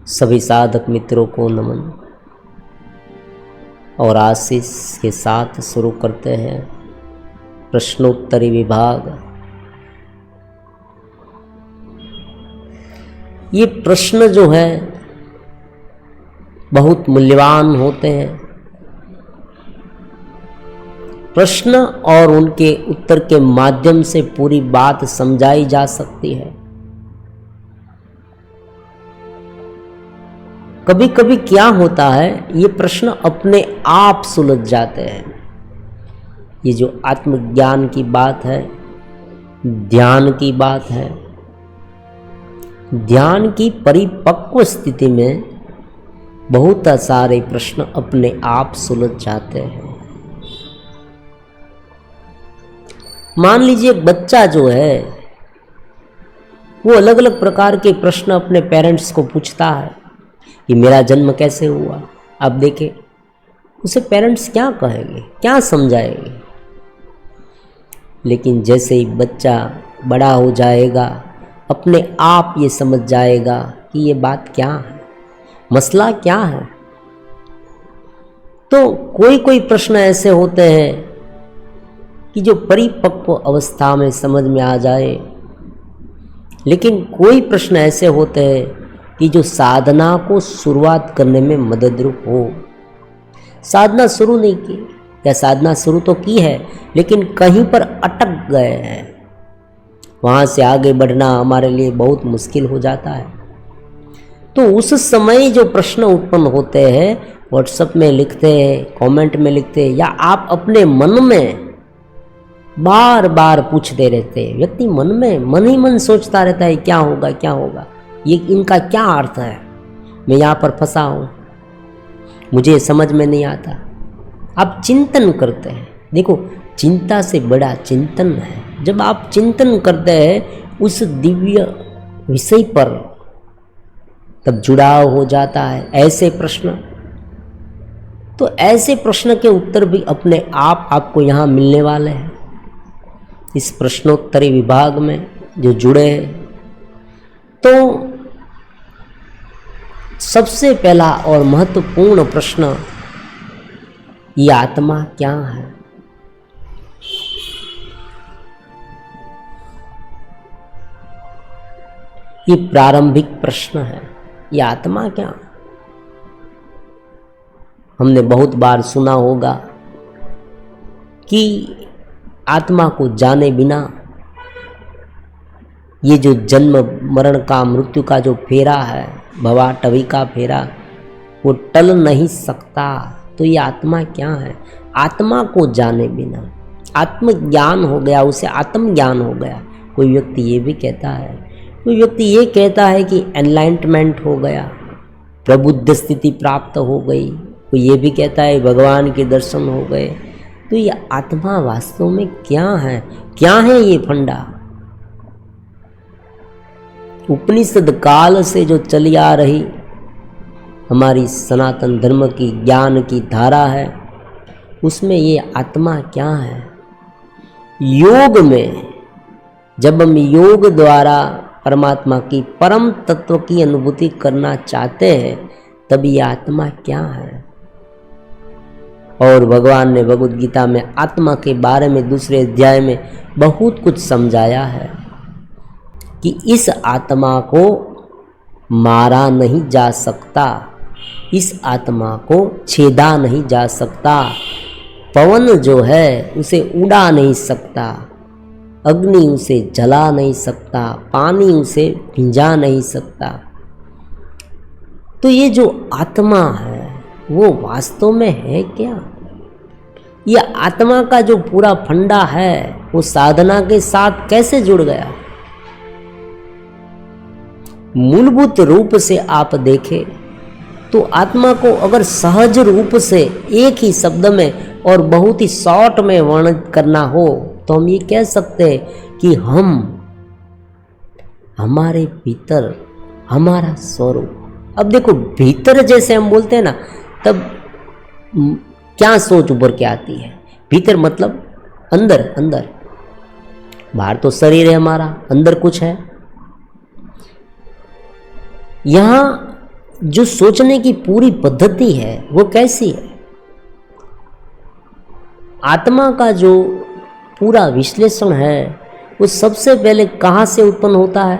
सभी साधक मित्रों को नमन और आशीष के साथ शुरू करते हैं प्रश्नोत्तरी विभाग। ये प्रश्न जो है बहुत मूल्यवान होते हैं। प्रश्न और उनके उत्तर के माध्यम से पूरी बात समझाई जा सकती है। कभी कभी क्या होता है, ये प्रश्न अपने आप सुलझ जाते हैं। ये जो आत्मज्ञान की बात है, ध्यान की बात है, ध्यान की परिपक्व स्थिति में बहुत सारे प्रश्न अपने आप सुलझ जाते हैं। मान लीजिए एक बच्चा जो है वो अलग अलग प्रकार के प्रश्न अपने पेरेंट्स को पूछता है कि मेरा जन्म कैसे हुआ। अब देखें उसे पेरेंट्स क्या कहेंगे, क्या समझाएंगे। लेकिन जैसे ही बच्चा बड़ा हो जाएगा अपने आप ये समझ जाएगा कि ये बात क्या है, मसला क्या है। तो कोई कोई प्रश्न ऐसे होते हैं कि जो परिपक्व अवस्था में समझ में आ जाए, लेकिन कोई प्रश्न ऐसे होते हैं कि जो साधना को शुरुआत करने में मददरूप हो। साधना शुरू नहीं की या साधना शुरू तो की है लेकिन कहीं पर अटक गए हैं, वहाँ से आगे बढ़ना हमारे लिए बहुत मुश्किल हो जाता है। तो उस समय जो प्रश्न उत्पन्न होते हैं व्हाट्सएप में लिखते हैं, कमेंट में लिखते हैं, या आप अपने मन में बार बार पूछते रहते हैं। व्यक्ति मन ही मन सोचता रहता है क्या होगा क्या होगा, ये इनका क्या अर्थ है, मैं यहाँ पर फंसा हूँ, मुझे समझ में नहीं आता। आप चिंतन करते हैं। देखो चिंता से बड़ा चिंतन है। जब आप चिंतन करते हैं उस दिव्य विषय पर तब जुड़ाव हो जाता है। ऐसे प्रश्न, तो ऐसे प्रश्न के उत्तर भी अपने आप आपको यहाँ मिलने वाले हैं इस प्रश्नोत्तरी विभाग में जो जुड़े हैं। तो सबसे पहला और महत्वपूर्ण प्रश्न, ये आत्मा क्या है। ये प्रारंभिक प्रश्न है, ये आत्मा क्या। हमने बहुत बार सुना होगा कि आत्मा को जाने बिना ये जो जन्म मरण का, मृत्यु का जो फेरा है, भवाटवी का फेरा, वो टल नहीं सकता। तो ये आत्मा क्या है। आत्मा को जाने बिना आत्मज्ञान हो गया, उसे आत्मज्ञान हो गया। कोई व्यक्ति ये भी कहता है, कोई व्यक्ति ये कहता है कि एनलाइटमेंट हो गया, प्रबुद्ध स्थिति प्राप्त हो गई। कोई ये भी कहता है भगवान के दर्शन हो गए। तो ये आत्मा वास्तव में क्या है, क्या है ये फंडा। उपनिषद काल से जो चली आ रही हमारी सनातन धर्म की ज्ञान की धारा है, उसमें ये आत्मा क्या है। योग में जब हम योग द्वारा परमात्मा की परम तत्व की अनुभूति करना चाहते हैं तब ये आत्मा क्या है। और भगवान ने भगवद गीता में आत्मा के बारे में दूसरे अध्याय में बहुत कुछ समझाया है कि इस आत्मा को मारा नहीं जा सकता, इस आत्मा को छेदा नहीं जा सकता। पवन जो है उसे उड़ा नहीं सकता, अग्नि उसे जला नहीं सकता, पानी उसे भिंजा नहीं सकता। तो ये जो आत्मा है वो वास्तव में है क्या। यह आत्मा का जो पूरा फंडा है वो साधना के साथ कैसे जुड़ गया। मूलभूत रूप से आप देखें तो आत्मा को अगर सहज रूप से एक ही शब्द में और बहुत ही शॉर्ट में वर्णन करना हो तो हम ये कह सकते हैं कि हम, हमारे भीतर हमारा स्वरूप। अब देखो भीतर जैसे हम बोलते हैं ना, तब क्या सोच उभर के आती है। भीतर मतलब अंदर, अंदर। बाहर तो शरीर है हमारा, अंदर कुछ है। यहाँ जो सोचने की पूरी पद्धति है वो कैसी है? आत्मा का जो पूरा विश्लेषण है वो सबसे पहले कहाँ से उत्पन्न होता है?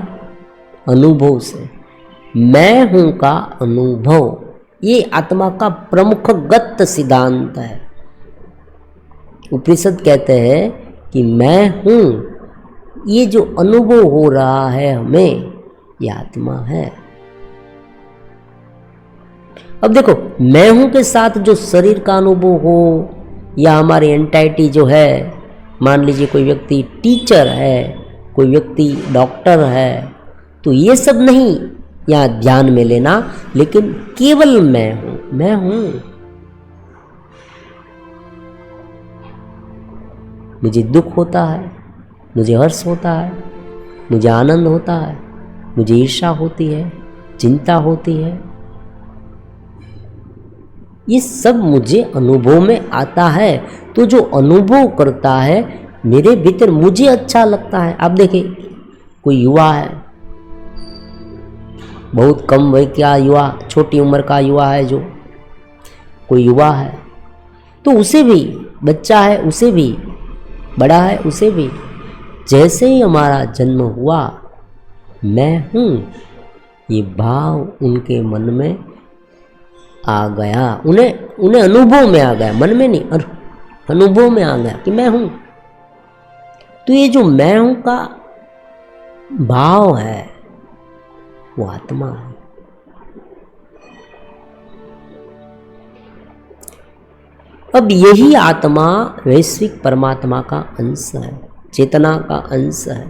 अनुभव से। मैं हूं का अनुभव, ये आत्मा का प्रमुखगत सिद्धांत है। उपनिषद कहते हैं कि मैं हूं, ये जो अनुभव हो रहा है हमें, ये आत्मा है। अब देखो, मैं हूं के साथ जो शरीर का अनुभव हो या हमारी एंटाइटी जो है, मान लीजिए कोई व्यक्ति टीचर है, कोई व्यक्ति डॉक्टर है, तो ये सब नहीं यहाँ ध्यान में लेना, लेकिन केवल मैं हूं, मैं हूं। मुझे दुख होता है, मुझे हर्ष होता है, मुझे आनंद होता है, मुझे ईर्ष्या होती है, चिंता होती है, ये सब मुझे अनुभव में आता है। तो जो अनुभव करता है मेरे भीतर, मुझे अच्छा लगता है। आप देखिए, कोई युवा है, बहुत कम वय का युवा, छोटी उम्र का युवा है, जो कोई युवा है, तो उसे भी, बच्चा है उसे भी, बड़ा है उसे भी, जैसे ही हमारा जन्म हुआ, मैं हूँ, ये भाव उनके मन में आ गया। उन्हें अनुभव में आ गया, मन में नहीं, अनुभव में आ गया कि मैं हूं। तो ये जो मैं हूं का भाव है वो आत्मा है। अब यही आत्मा वैश्विक परमात्मा का अंश है, चेतना का अंश है।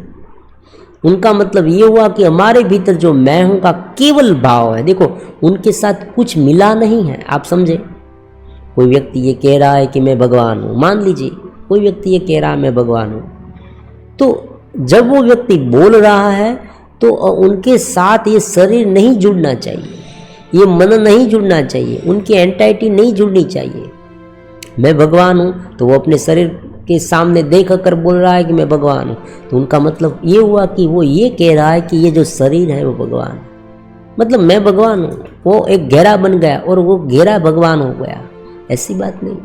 उनका मतलब ये हुआ कि हमारे भीतर जो मैं हूं का केवल भाव है। देखो, उनके साथ कुछ मिला नहीं है। आप समझे, कोई व्यक्ति ये कह रहा है कि मैं भगवान हूं, मान लीजिए कोई व्यक्ति ये कह रहा है मैं भगवान हूं, तो जब वो व्यक्ति बोल रहा है तो उनके साथ ये शरीर नहीं जुड़ना चाहिए, ये मन नहीं जुड़ना चाहिए, उनकी एंटाइटी नहीं जुड़नी चाहिए। मैं भगवान हूं तो वो अपने शरीर के सामने देख कर बोल रहा है कि मैं भगवान हूँ, तो उनका मतलब ये हुआ कि वो ये कह रहा है कि ये जो शरीर है वो भगवान, मतलब मैं भगवान हूँ। वो एक घेरा बन गया और वो घेरा भगवान हो गया, ऐसी बात नहीं।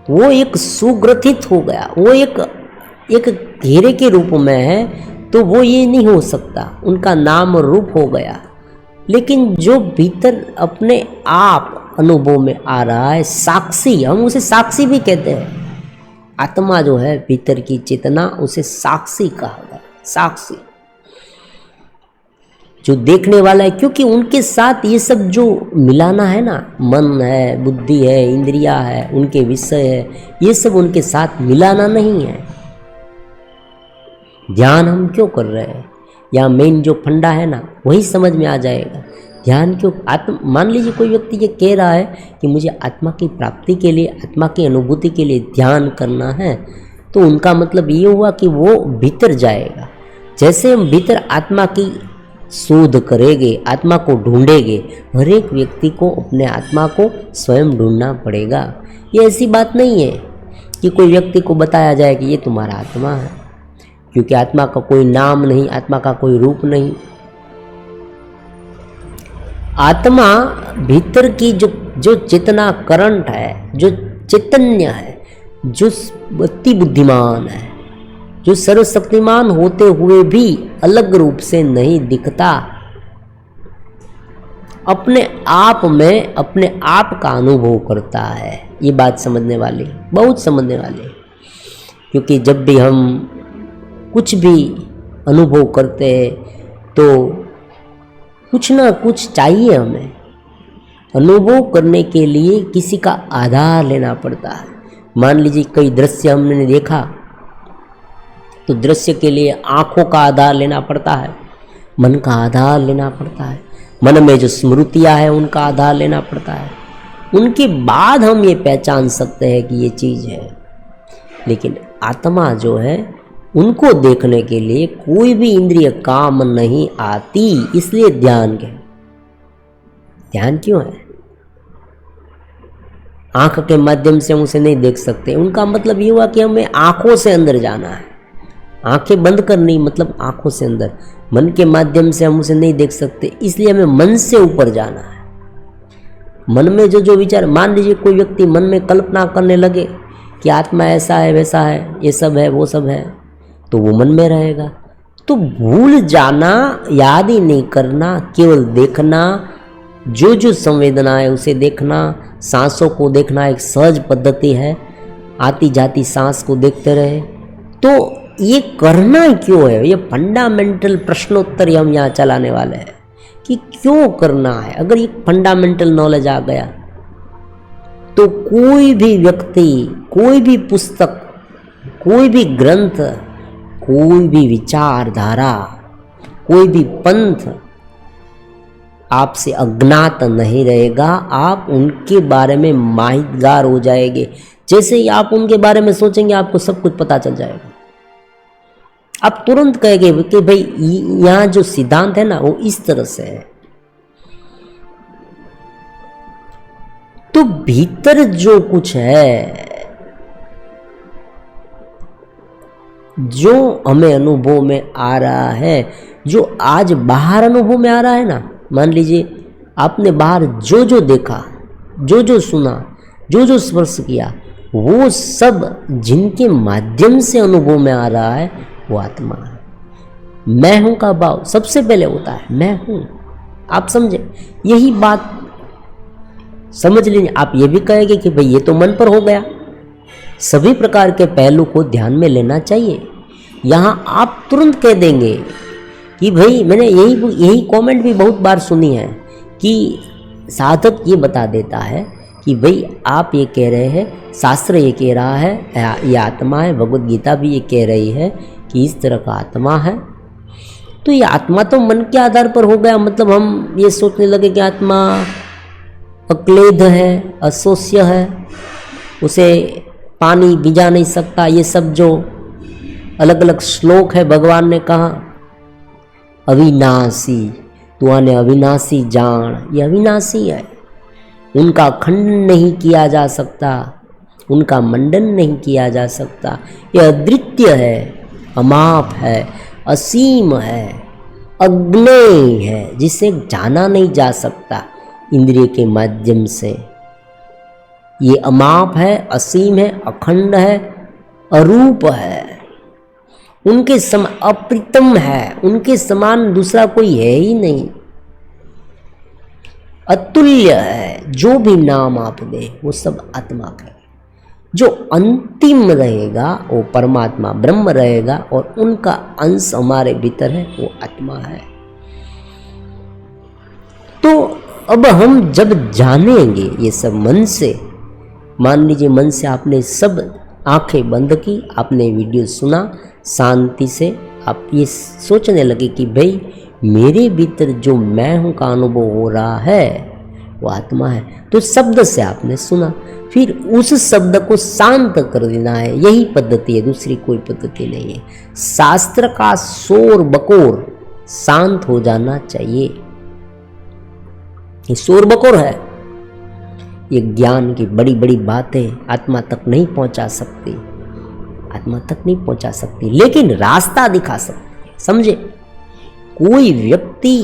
वो एक सुग्रथित हो गया, वो एक घेरे के रूप में है, तो वो ये नहीं हो सकता, उनका नाम रूप हो गया। लेकिन जो भीतर अपने आप अनुभव में आ रहा है, साक्षी, हम उसे साक्षी भी कहते हैं। आत्मा जो है, भीतर की चेतना, उसे साक्षी कहा गया, साक्षी, जो देखने वाला है। क्योंकि उनके साथ ये सब जो मिलाना है ना, मन है, बुद्धि है, इंद्रिया है, उनके विषय है, ये सब उनके साथ मिलाना नहीं है। ध्यान हम क्यों कर रहे हैं, या मेन जो फंडा है ना, वही समझ में आ जाएगा। ध्यान क्यों, मान लीजिए कोई व्यक्ति ये कह रहा है कि मुझे आत्मा की प्राप्ति के लिए, आत्मा की अनुभूति के लिए ध्यान करना है, तो उनका मतलब ये हुआ कि वो भीतर जाएगा। जैसे हम भीतर आत्मा की शोध करेंगे, आत्मा को ढूंढेंगे, हर एक व्यक्ति को अपने आत्मा को स्वयं ढूंढना पड़ेगा। ये ऐसी बात नहीं है कि कोई व्यक्ति को बताया जाए कि ये तुम्हारा आत्मा है, क्योंकि आत्मा का कोई नाम नहीं, आत्मा का कोई रूप नहीं। आत्मा भीतर की जो चेतना करंट है, जो चैतन्य है, जो अति बुद्धिमान है, जो सर्वशक्तिमान होते हुए भी अलग रूप से नहीं दिखता, अपने आप में अपने आप का अनुभव करता है। ये बात समझने वाले, बहुत समझने वाले, क्योंकि जब भी हम कुछ भी अनुभव करते हैं तो कुछ ना कुछ चाहिए हमें। अनुभव करने के लिए किसी का आधार लेना पड़ता है। मान लीजिए कई दृश्य हमने देखा, तो दृश्य के लिए आँखों का आधार लेना पड़ता है, मन का आधार लेना पड़ता है, मन में जो स्मृतियाँ हैं उनका आधार लेना पड़ता है। उनके बाद हम ये पहचान सकते हैं कि ये चीज़ है। लेकिन आत्मा जो है, उनको देखने के लिए कोई भी इंद्रिय काम नहीं आती, इसलिए ध्यान के, ध्यान क्यों है? आंख के माध्यम से हम उसे नहीं देख सकते। उनका मतलब ये हुआ कि हमें आंखों से अंदर जाना है, आंखें बंद करनी, मतलब आंखों से अंदर। मन के माध्यम से हम उसे नहीं देख सकते, इसलिए हमें मन से ऊपर जाना है। मन में जो जो विचार, मान लीजिए कोई व्यक्ति मन में कल्पना करने लगे कि आत्मा ऐसा है वैसा है, ये सब है वो सब है, तो वो मन में रहेगा। तो भूल जाना, याद ही नहीं करना, केवल देखना, जो जो संवेदना है उसे देखना, सांसों को देखना एक सहज पद्धति है, आती जाती सांस को देखते रहे। तो ये करना क्यों है, ये फंडामेंटल प्रश्नोत्तर हम यहाँ चलाने वाले हैं कि क्यों करना है। अगर ये फंडामेंटल नॉलेज आ गया तो कोई भी व्यक्ति, कोई भी पुस्तक, कोई भी ग्रंथ, कोई भी विचारधारा, कोई भी पंथ आपसे अज्ञात नहीं रहेगा। आप उनके बारे में माहितगार हो जाएंगे। जैसे ही आप उनके बारे में सोचेंगे आपको सब कुछ पता चल जाएगा। आप तुरंत कहेंगे कि भाई यहाँ जो सिद्धांत है ना वो इस तरह से है। तो भीतर जो कुछ है, जो हमें अनुभव में आ रहा है, जो आज बाहर अनुभव में आ रहा है ना, मान लीजिए आपने बाहर जो जो देखा, जो जो सुना, जो जो स्पर्श किया, वो सब जिनके माध्यम से अनुभव में आ रहा है वो आत्मा है। मैं हूं का भाव सबसे पहले होता है, मैं हूं। आप समझे, यही बात समझ लीजिए। आप ये भी कहेंगे कि भाई ये तो मन पर हो गया। सभी प्रकार के पहलू को ध्यान में लेना चाहिए। यहाँ आप तुरंत कह देंगे कि भाई मैंने यही कमेंट भी बहुत बार सुनी है कि साधक ये बता देता है कि भाई आप ये कह रहे हैं, शास्त्र ये कह रहा है ये आत्मा है, भगवद गीता भी ये कह रही है कि इस तरह का आत्मा है। तो ये आत्मा तो मन के आधार पर हो गया, मतलब हम ये सोचने लगे कि आत्मा अक्लेद है, असोस्य है, उसे पानी भिजा नहीं सकता। ये सब जो अलग अलग श्लोक है भगवान ने कहा, अविनाशी तू आने अविनाशी जान, ये अविनाशी है, उनका खंडन नहीं किया जा सकता, उनका मंडन नहीं किया जा सकता। ये अद्वितीय है, अमाप है, असीम है, अज्ञेय है, जिसे जाना नहीं जा सकता इंद्रिय के माध्यम से। ये अमाप है, असीम है, अखंड है, अरूप है, उनके समान अप्रितम है, उनके समान दूसरा कोई है ही नहीं, अतुल्य है। जो भी नाम आप दे वो सब आत्मा का है। जो अंतिम रहेगा वो परमात्मा ब्रह्म रहेगा और उनका अंश हमारे भीतर है, वो आत्मा है। तो अब हम जब जानेंगे ये सब मन से, मान लीजिए मन से आपने सब आंखें बंद की, आपने वीडियो सुना, शांति से आप ये सोचने लगे कि भाई मेरे भीतर जो मैं हूँ का अनुभव हो रहा है वो आत्मा है। तो शब्द से आपने सुना, फिर उस शब्द को शांत कर देना है। यही पद्धति है, दूसरी कोई पद्धति नहीं है। शास्त्र का शोर बकोर शांत हो जाना चाहिए। ये शोर बकोर है, ये ज्ञान की बड़ी बड़ी बातें आत्मा तक नहीं पहुंचा सकती, आत्मा तक नहीं पहुंचा सकती, लेकिन रास्ता दिखा सकती है। समझे, कोई व्यक्ति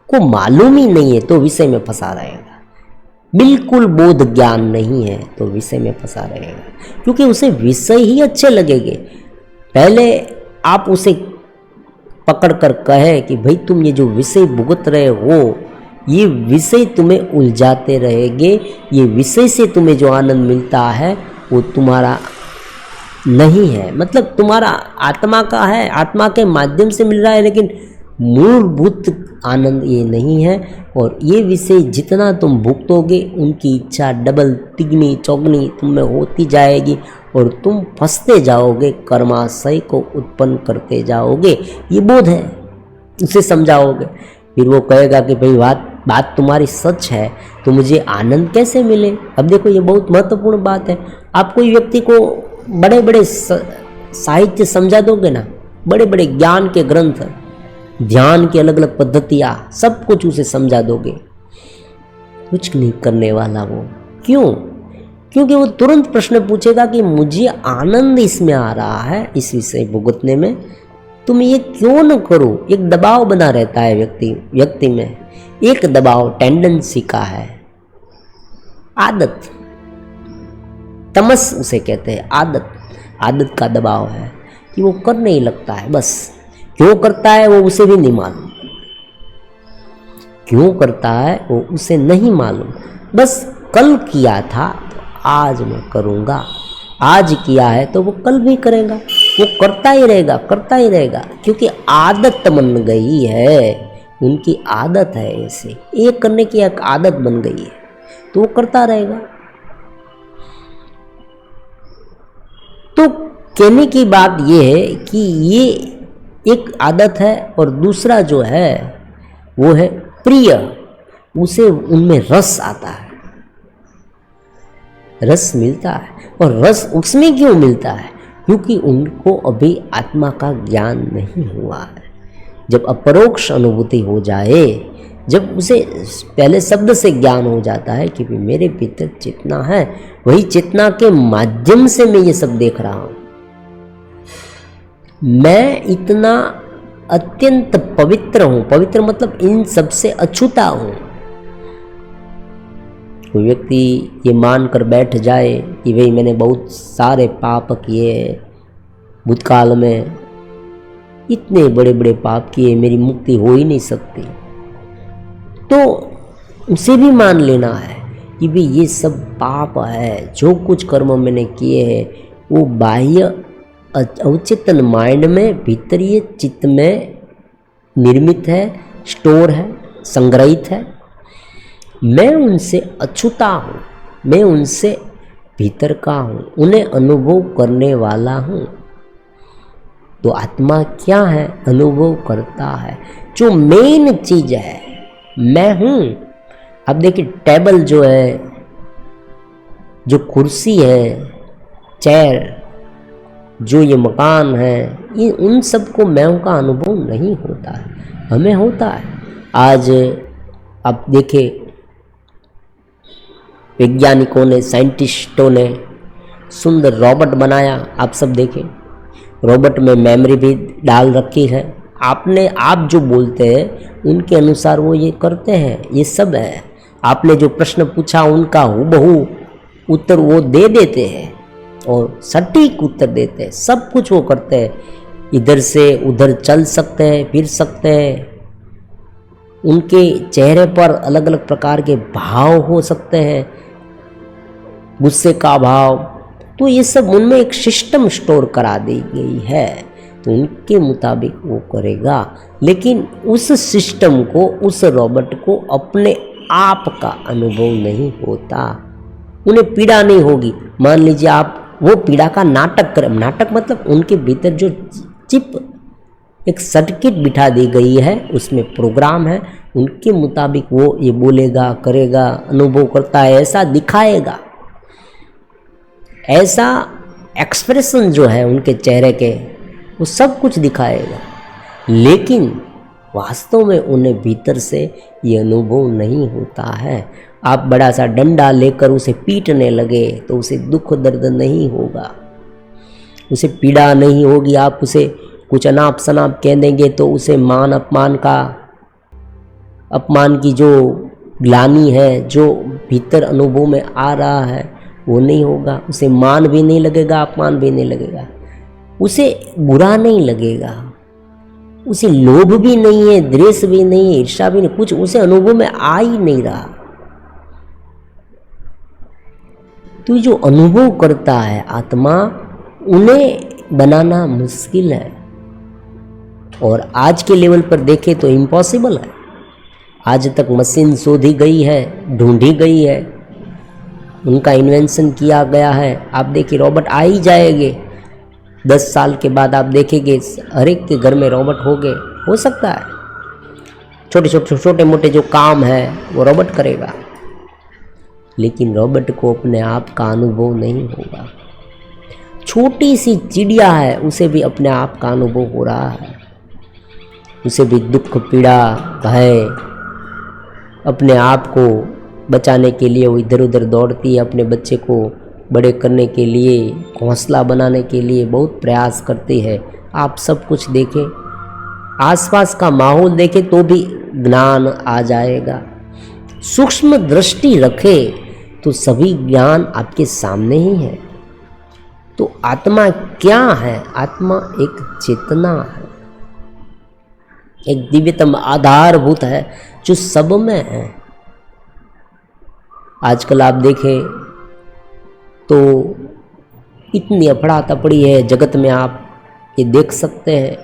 को मालूम ही नहीं है तो विषय में फंसा रहेगा, बिल्कुल बोध ज्ञान नहीं है तो विषय में फंसा रहेगा, क्योंकि उसे विषय ही अच्छे लगेंगे। पहले आप उसे पकड़ कर कहे कि भाई तुम ये जो विषय भुगत रहे हो, ये विषय तुम्हें उलझाते रहेंगे, ये विषय से तुम्हें जो आनंद मिलता है वो तुम्हारा नहीं है, मतलब तुम्हारा आत्मा का है, आत्मा के माध्यम से मिल रहा है, लेकिन मूलभूत आनंद ये नहीं है। और ये विषय जितना तुम भुगतोगे उनकी इच्छा डबल तिगनी चौगनी तुम में होती जाएगी और तुम फंसते जाओगे, कर्माशय को उत्पन्न करते जाओगे। ये बोध है, उसे समझाओगे, फिर वो कहेगा कि भाई बात तुम्हारी सच है, तो मुझे आनंद कैसे मिले। अब देखो ये बहुत महत्वपूर्ण बात है। आप कोई व्यक्ति को बड़े बड़े साहित्य समझा दोगे ना, बड़े बड़े ज्ञान के ग्रंथ, ध्यान की अलग अलग पद्धतियाँ, सब कुछ उसे समझा दोगे, कुछ नहीं करने वाला वो। क्यों? क्योंकि वो तुरंत प्रश्न पूछेगा कि मुझे आनंद इसमें आ रहा है, इस विषय भुगतने में, तुम ये क्यों न करो। एक दबाव बना रहता है व्यक्ति में, एक दबाव टेंडेंसी का है, आदत, तमस उसे कहते हैं। आदत का दबाव है कि वो कर नहीं लगता है। बस क्यों करता है वो उसे भी नहीं मालूम, क्यों करता है वो उसे नहीं मालूम। बस कल किया था तो आज मैं करूँगा, आज किया है तो वो कल भी करेगा, वो करता ही रहेगा, क्योंकि आदत बन गई है, उनकी आदत है ऐसे, एक करने की एक आदत बन गई है तो वो करता रहेगा। तो कहने की बात ये है कि ये एक आदत है, और दूसरा जो है वो है प्रिय, उसे उनमें रस आता है, रस मिलता है। और रस उसमें क्यों मिलता है? क्योंकि उनको अभी आत्मा का ज्ञान नहीं हुआ है। जब अपरोक्ष अनुभूति हो जाए, जब उसे पहले शब्द से ज्ञान हो जाता है कि मेरे भीतर चेतना है, वही चेतना के माध्यम से मैं ये सब देख रहा हूं, मैं इतना अत्यंत पवित्र हूं, पवित्र मतलब इन सबसे अछूता हूं। कोई व्यक्ति ये मान कर बैठ जाए कि भाई मैंने बहुत सारे पाप किए भूतकाल में, इतने बड़े बड़े पाप किए, मेरी मुक्ति हो ही नहीं सकती, तो उसे भी मान लेना है कि भाई ये सब पाप है, जो कुछ कर्म मैंने किए हैं वो बाह्य अवचेतन माइंड में, भीतरीय चित्त में निर्मित है, स्टोर है, संग्रहित है। मैं उनसे अछूता हूँ, मैं उनसे भीतर का हूँ, उन्हें अनुभव करने वाला हूँ। तो आत्मा क्या है? अनुभव करता है। जो मेन चीज है मैं हूँ। अब देखिए टेबल जो है, जो कुर्सी है, चेयर, जो ये मकान है, ये उन सबको मैं का अनुभव नहीं होता है, हमें होता है। आज आप देखिए वैज्ञानिकों ने, साइंटिस्टों ने सुंदर रोबोट बनाया, आप सब देखें, रोबोट में मेमोरी भी डाल रखी है। आप जो बोलते हैं उनके अनुसार वो ये करते हैं, ये सब है। आपने जो प्रश्न पूछा उनका हूबहू उत्तर वो दे देते हैं और सटीक उत्तर देते हैं, सब कुछ वो करते हैं। इधर से उधर चल सकते हैं, फिर सकते हैं, उनके चेहरे पर अलग अलग प्रकार के भाव हो सकते हैं, गुस्से का भाव, तो ये सब उनमें एक सिस्टम स्टोर करा दी गई है, तो उनके मुताबिक वो करेगा। लेकिन उस सिस्टम को, उस रोबोट को अपने आप का अनुभव नहीं होता, उन्हें पीड़ा नहीं होगी। मान लीजिए आप वो पीड़ा का नाटक करें, नाटक मतलब उनके भीतर जो चिप, एक सर्किट बिठा दी गई है, उसमें प्रोग्राम है, उनके मुताबिक वो ये बोलेगा, करेगा, अनुभव करता है, ऐसा दिखाएगा, ऐसा एक्सप्रेशन जो है उनके चेहरे के, वो सब कुछ दिखाएगा। लेकिन वास्तव में उन्हें भीतर से ये अनुभव नहीं होता है। आप बड़ा सा डंडा लेकर उसे पीटने लगे तो उसे दुख दर्द नहीं होगा, उसे पीड़ा नहीं होगी। आप उसे कुछ अनाप शनाप कह देंगे तो उसे मान अपमान की जो ग्लानि है, जो भीतर अनुभव में आ रहा है, वो नहीं होगा। उसे मान भी नहीं लगेगा, अपमान भी नहीं लगेगा, उसे बुरा नहीं लगेगा, उसे लोभ भी नहीं है, द्वेष भी नहीं है, ईर्ष्या भी नहीं, कुछ उसे अनुभव में आ ही नहीं रहा। तो जो अनुभव करता है आत्मा, उन्हें बनाना मुश्किल है, और आज के लेवल पर देखें तो इम्पॉसिबल है। आज तक मशीन शोधी गई है, ढूंढी गई है, उनका इन्वेंशन किया गया है। आप देखिए रोबोट आ ही जाएंगे, 10 साल के बाद आप देखेंगे हर एक के घर में रोबोट हो सकता है। छोटे मोटे जो काम है वो रोबोट करेगा, लेकिन रोबोट को अपने आप का अनुभव नहीं होगा। छोटी सी चिड़िया है, उसे भी अपने आप का अनुभव हो रहा है, उसे भी दुख, पीड़ा, भय, अपने आप को बचाने के लिए वो इधर उधर दौड़ती है, अपने बच्चे को बड़े करने के लिए, हौसला बनाने के लिए बहुत प्रयास करती है, आप सब कुछ देखें, आसपास का माहौल देखें तो भी ज्ञान आ जाएगा। सूक्ष्म दृष्टि रखें तो सभी ज्ञान आपके सामने ही है। तो आत्मा क्या है? आत्मा एक चेतना है, एक दिव्यतम आधारभूत है जो सब में है। आजकल आप देखें तो इतनी अफड़ा तफड़ी है जगत में, आप ये देख सकते हैं।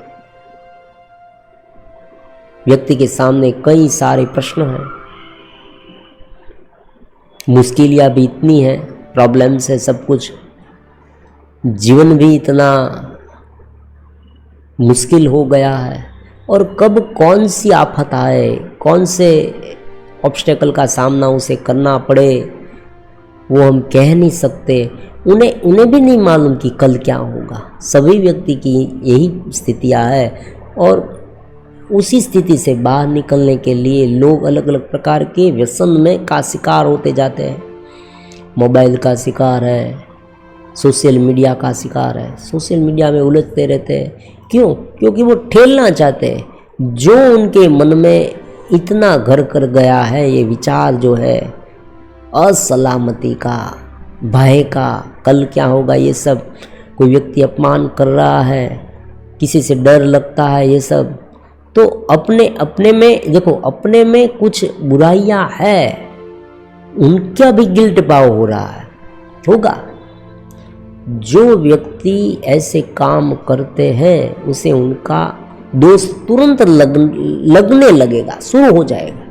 व्यक्ति के सामने कई सारे प्रश्न हैं, मुश्किलियां भी इतनी है, प्रॉब्लम्स है, सब कुछ। जीवन भी इतना मुश्किल हो गया है, और कब कौन सी आफत आए, कौन से ऑब्स्टेकल का सामना उसे करना पड़े, वो हम कह नहीं सकते। उन्हें भी नहीं मालूम कि कल क्या होगा। सभी व्यक्ति की यही स्थितियां है, और उसी स्थिति से बाहर निकलने के लिए लोग अलग अलग प्रकार के व्यसन में का शिकार होते जाते हैं। मोबाइल का शिकार है, सोशल मीडिया का शिकार है, सोशल मीडिया में उलझते रहते हैं। क्यों? क्योंकि वो ठेलना चाहते हैं जो उनके मन में इतना घर कर गया है, ये विचार जो है असलामती का, भय का, कल क्या होगा, ये सब। कोई व्यक्ति अपमान कर रहा है, किसी से डर लगता है, ये सब। तो अपने में देखो, अपने में कुछ बुराइयां है, उनका भी गिल्ट भाव हो रहा है, होगा। जो व्यक्ति ऐसे काम करते हैं उसे उनका दोष तुरंत लगने लगेगा, शुरू हो जाएगा।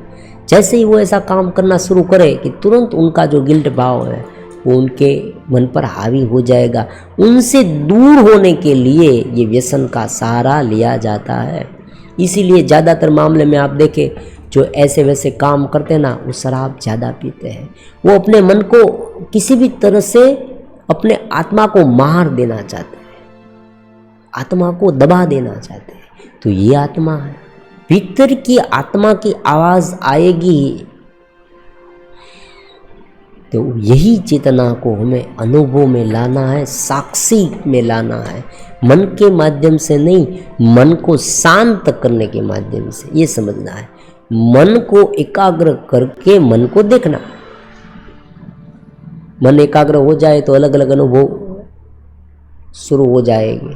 जैसे ही वो ऐसा काम करना शुरू करे कि तुरंत उनका जो गिल्ट भाव है वो उनके मन पर हावी हो जाएगा। उनसे दूर होने के लिए ये व्यसन का सहारा लिया जाता है। इसीलिए ज़्यादातर मामले में आप देखें, जो ऐसे वैसे काम करते हैं ना, वो शराब ज़्यादा पीते हैं। वो अपने मन को किसी भी तरह से, अपने आत्मा को मार देना चाहते हैं, आत्मा को दबा देना चाहते हैं। तो ये आत्मा है, भीतर की आत्मा की आवाज़ आएगी। तो यही चेतना को हमें अनुभव में लाना है, साक्षी में लाना है, मन के माध्यम से नहीं, मन को शांत करने के माध्यम से। ये समझना है, मन को एकाग्र करके मन को देखना। मन एकाग्र हो जाए तो अलग अलग अनुभव शुरू हो जाएंगे।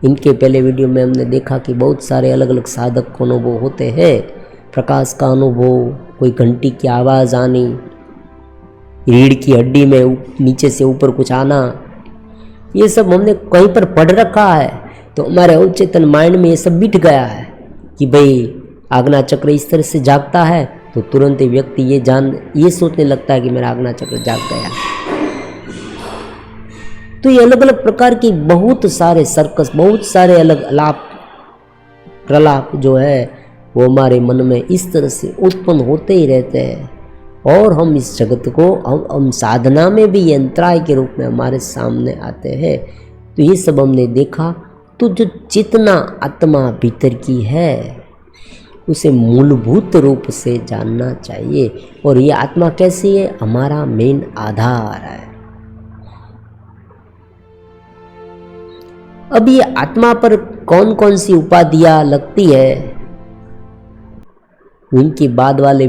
इनके पहले वीडियो में हमने देखा कि बहुत सारे अलग अलग साधक को अनुभव होते हैं। प्रकाश का अनुभव, कोई घंटी की आवाज़ आनी, रीढ़ की हड्डी में नीचे से ऊपर कुछ आना, ये सब हमने कहीं पर पढ़ रखा है। तो हमारे अवचेतन माइंड में ये सब बिठ गया है कि भाई आज्ञा चक्र इस तरह से जागता है, तो तुरंत ही व्यक्ति ये सोचने लगता है कि मेरा आज्ञा चक्र जाग गया। तो ये अलग अलग प्रकार की बहुत सारे सर्कस, बहुत सारे अलग अलाप प्रलाप जो है वो हमारे मन में इस तरह से उत्पन्न होते ही रहते हैं। और हम इस जगत को हम साधना में भी यंत्राय के रूप में हमारे सामने आते हैं। तो ये सब हमने देखा। तो जो चेतना आत्मा भीतर की है उसे मूलभूत रूप से जानना चाहिए। और ये आत्मा कैसी है? हमारा मेन आधार है। अब ये आत्मा पर कौन कौन सी उपाधियां लगती है, उनके बाद वाले